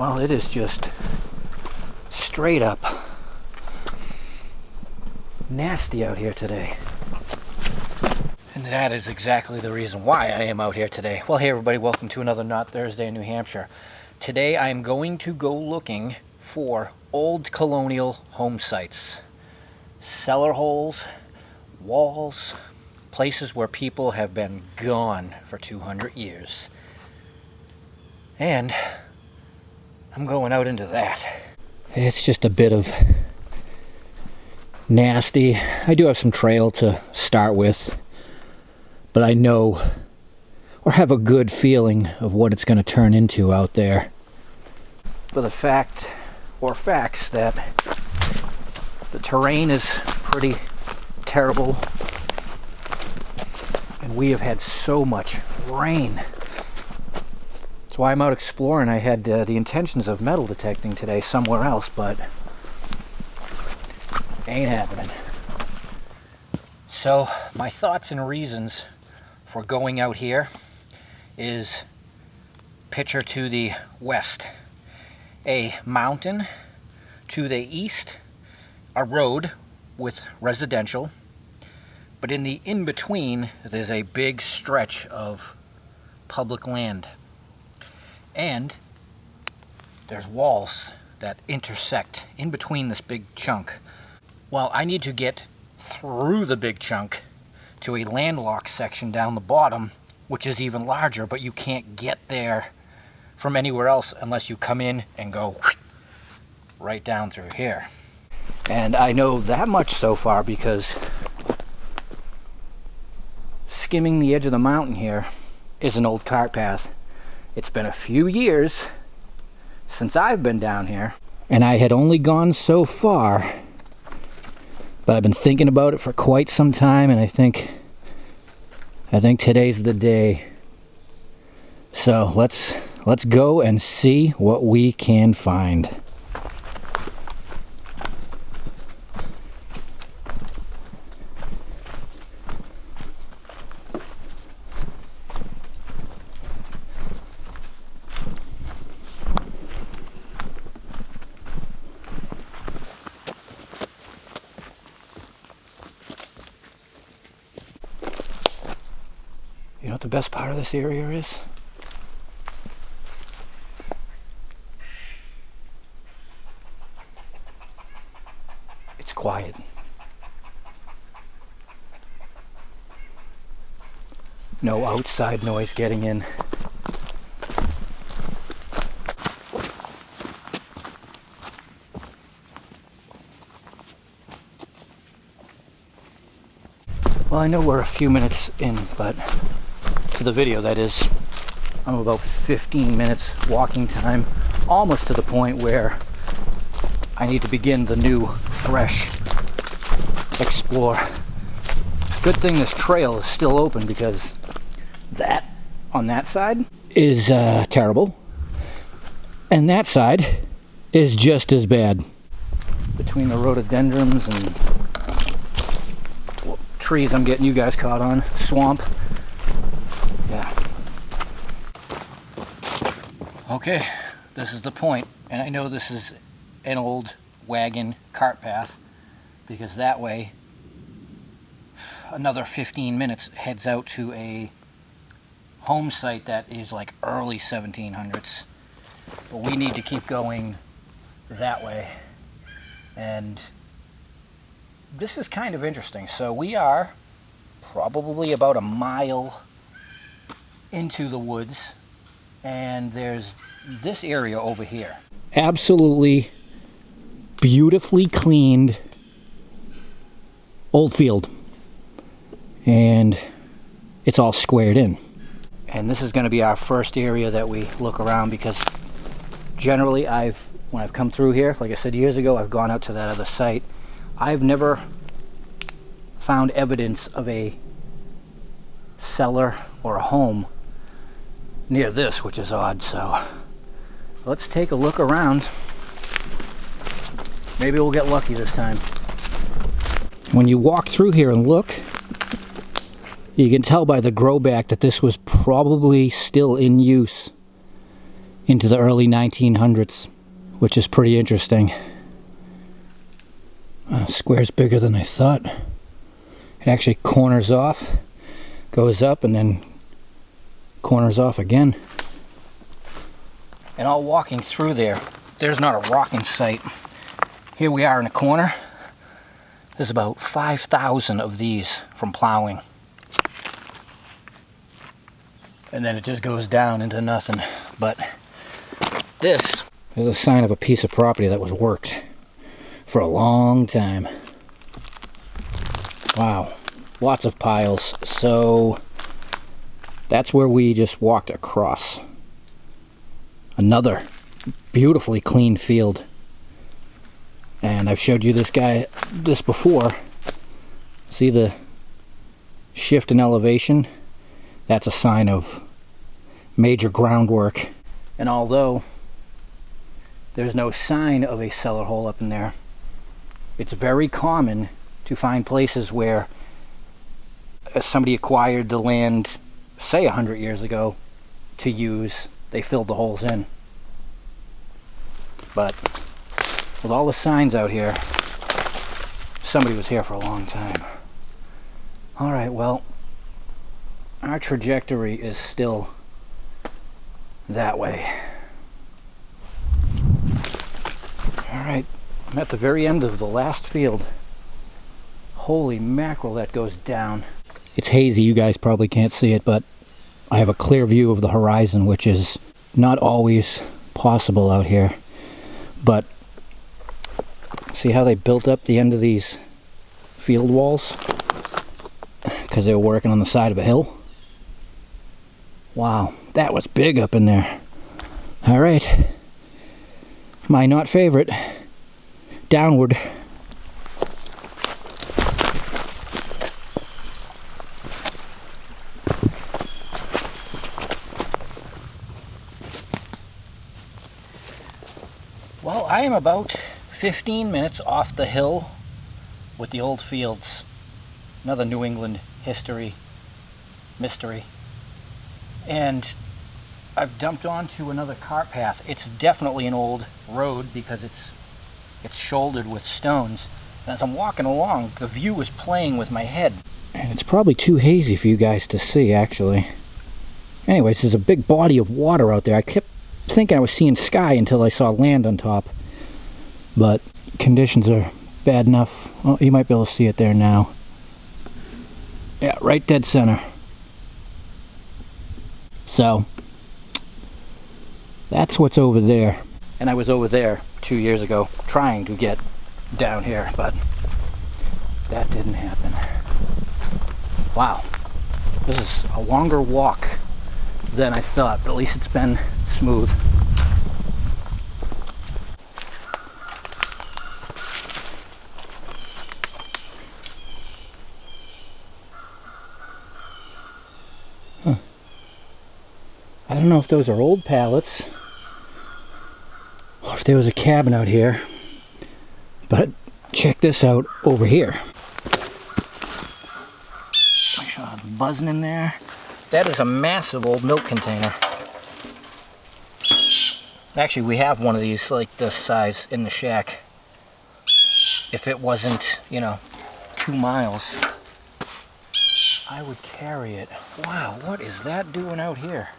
Well, it is just straight up nasty out here today. And that is exactly the reason why I am out here today. Well, hey everybody, welcome to another Not Thursday in New Hampshire. Today I am going to go looking for old colonial home sites. Cellar holes, walls, places where people have been gone for 200 years. And I'm going out into that. It's just a bit of nasty. I do have some trail to start with, but I know or have a good feeling of what it's going to turn into out there. For the fact or facts that the terrain is pretty terrible and we have had so much rain. That's why I'm out exploring. I had the intentions of metal detecting today somewhere else, but ain't happening. So my thoughts and reasons for going out here is picture to the west, a mountain, to the east a road with residential, but in the in-between there's a big stretch of public land. And there's walls that intersect in between this big chunk. Well, I need to get through the big chunk to a landlocked section down the bottom, which is even larger, but you can't get there from anywhere else unless you come in and go right down through here. And I know that much so far because skimming the edge of the mountain here is an old cart path. It's been a few years since I've been down here, and I had only gone so far, but I've been thinking about it for quite some time, and I think today's the day. So let's go and see what we can find. You know what the best part of this area is? It's quiet. No outside noise getting in. Well, I know we're a few minutes in, but to the video, that is, I'm about 15 minutes walking time, almost to the point where I need to begin the new, fresh explore. It's a good thing this trail is still open, because that on that side is terrible, and that side is just as bad. Between the rhododendrons and trees I'm getting you guys caught on, swamp. Yeah. Okay, this is the point, and I know this is an old wagon cart path, because that way another 15 minutes heads out to a home site that is like early 1700s, but we need to keep going that way. And this is kind of interesting. So we are probably about a mile into the woods, and there's this area over here. Absolutely beautifully cleaned old field, and it's all squared in. And this is going to be our first area that we look around, because generally when I've come through here, like I said years ago, I've gone out to that other site. I've never found evidence of a cellar or a home near this, which is odd. So let's take a look around. Maybe we'll get lucky this time. When you walk through here and look, you can tell by the grow back that this was probably still in use into the early 1900s, which is pretty interesting. Square's bigger than I thought. It actually corners off, goes up, and then corners off again. And all walking through there, there's not a rock in sight. Here we are in a corner. There's about 5,000 of these from plowing. And then it just goes down into nothing. But this is a sign of a piece of property that was worked for a long time. Wow, lots of piles. So that's where we just walked across. Another beautifully clean field. And I've showed you this before. See the shift in elevation? That's a sign of major groundwork. And although there's no sign of a cellar hole up in there, it's very common to find places where somebody acquired the land, say 100 years ago, to use. They filled the holes in. But with all the signs out here, somebody was here for a long time. Alright, well, our trajectory is still that way. Alright, I'm at the very end of the last field. Holy mackerel, that goes down. It's hazy, you guys probably can't see it, but I have a clear view of the horizon, which is not always possible out here. But see how they built up the end of these field walls? Because they were working on the side of a hill. Wow, that was big up in there. Alright. My not favorite. Downward. Well, I am about 15 minutes off the hill with the old fields. Another New England history, mystery. And I've dumped onto another cart path. It's definitely an old road because it's shouldered with stones. And as I'm walking along, the view is playing with my head. And it's probably too hazy for you guys to see, actually. Anyways, there's a big body of water out there. I kept thinking I was seeing sky until I saw land on top. But conditions are bad enough. Oh, you might be able to see it there now. Yeah, right dead center. So that's what's over there. And I was over there 2 years ago trying to get down here, but that didn't happen. Wow, this is a longer walk than I thought, but at least it's been smooth. Huh. I don't know if those are old pallets or if there was a cabin out here, but check this out over here. Make sure I'm buzzing in there. That is a massive old milk container. Actually, we have one of these like this size in the shack. If it wasn't, 2 miles, I would carry it. Wow, what is that doing out here?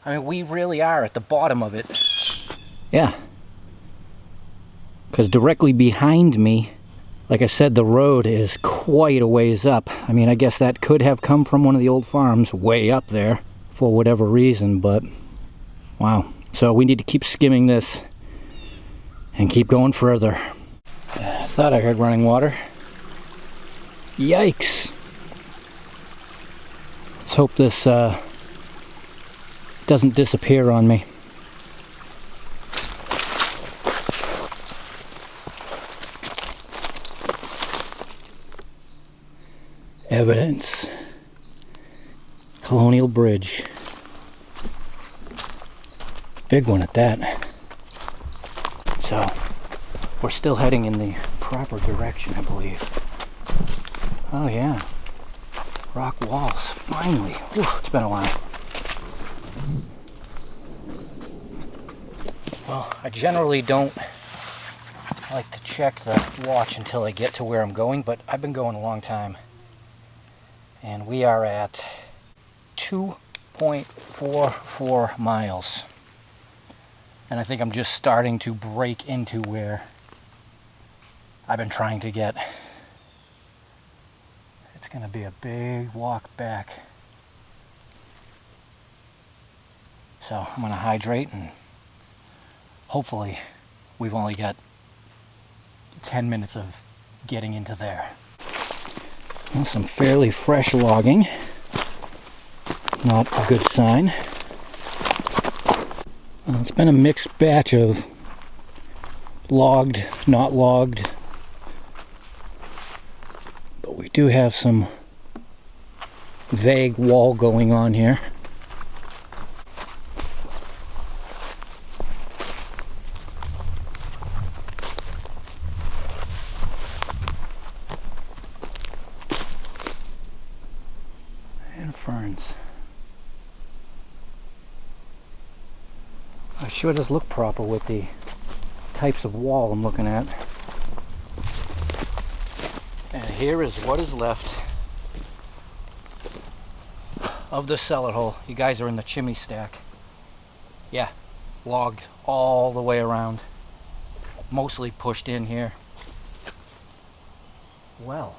I mean, we really are at the bottom of it. Yeah. Because directly behind me, like I said, the road is quite a ways up. I mean, I guess that could have come from one of the old farms way up there for whatever reason, but wow. So we need to keep skimming this and keep going further. I thought I heard running water. Yikes. Let's hope this doesn't disappear on me. Evidence. Colonial Bridge. Big one at that. So, we're still heading in the proper direction, I believe. Oh yeah. Rock walls. Finally. Whew, it's been a while. Well, I generally don't like to check the watch until I get to where I'm going, but I've been going a long time. And we are at 2.44 miles. And I think I'm just starting to break into where I've been trying to get. It's going to be a big walk back. So I'm going to hydrate, and hopefully we've only got 10 minutes of getting into there. Well, some fairly fresh logging. Not a good sign. It's been a mixed batch of logged, not logged. But we do have some vague wall going on here. And ferns. It sure does look proper with the types of wall I'm looking at. And here is what is left of the cellar hole. You guys are in the chimney stack. Yeah, logged all the way around. Mostly pushed in here. Well,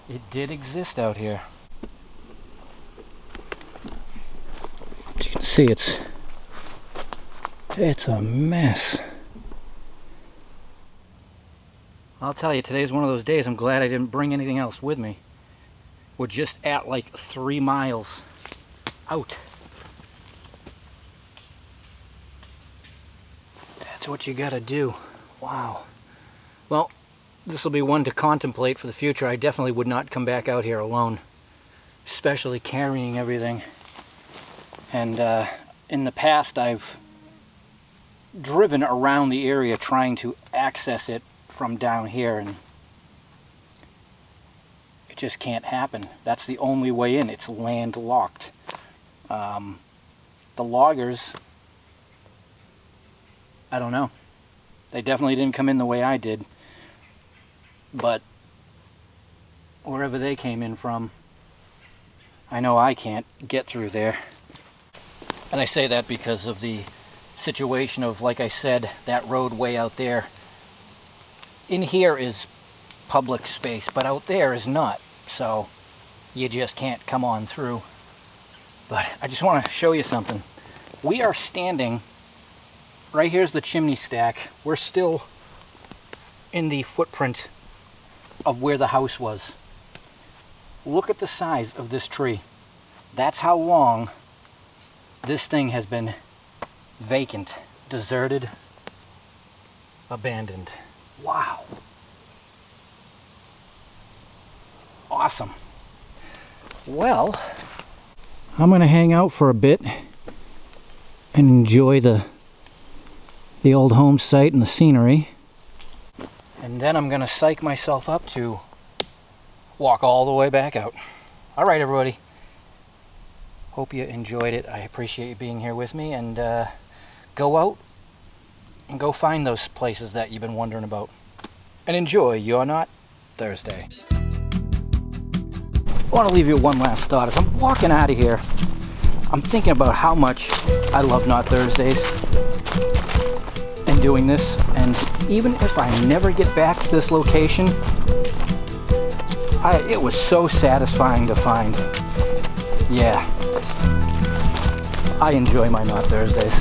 it did exist out here. As you can see, it's a mess. I'll tell you, today's one of those days I'm glad I didn't bring anything else with me. We're just at like 3 miles out. That's what you gotta do. Wow. Well, this will be one to contemplate for the future. I definitely would not come back out here alone, especially carrying everything. And in the past, I've driven around the area trying to access it from down here, and it just can't happen. That's the only way in. It's landlocked. The loggers, I don't know. They definitely didn't come in the way I did, but wherever they came in from, I know I can't get through there. And I say that because of the situation of, like I said, that road way out there. In here is public space, but out there is not, so you just can't come on through. But I just want to show you something. We are standing, right here's the chimney stack. We're still in the footprint of where the house was. Look at the size of this tree. That's how long this thing has been vacant, deserted, abandoned. Wow. Awesome. Well, I'm going to hang out for a bit and enjoy the old home site and the scenery. And then I'm going to psych myself up to walk all the way back out. All right, everybody. Hope you enjoyed it. I appreciate you being here with me, and go out and go find those places that you've been wondering about. And enjoy your Not Thursday. I want to leave you one last thought. As I'm walking out of here, I'm thinking about how much I love Not Thursdays and doing this. And even if I never get back to this location, it was so satisfying to find. Yeah, I enjoy my Not Thursdays.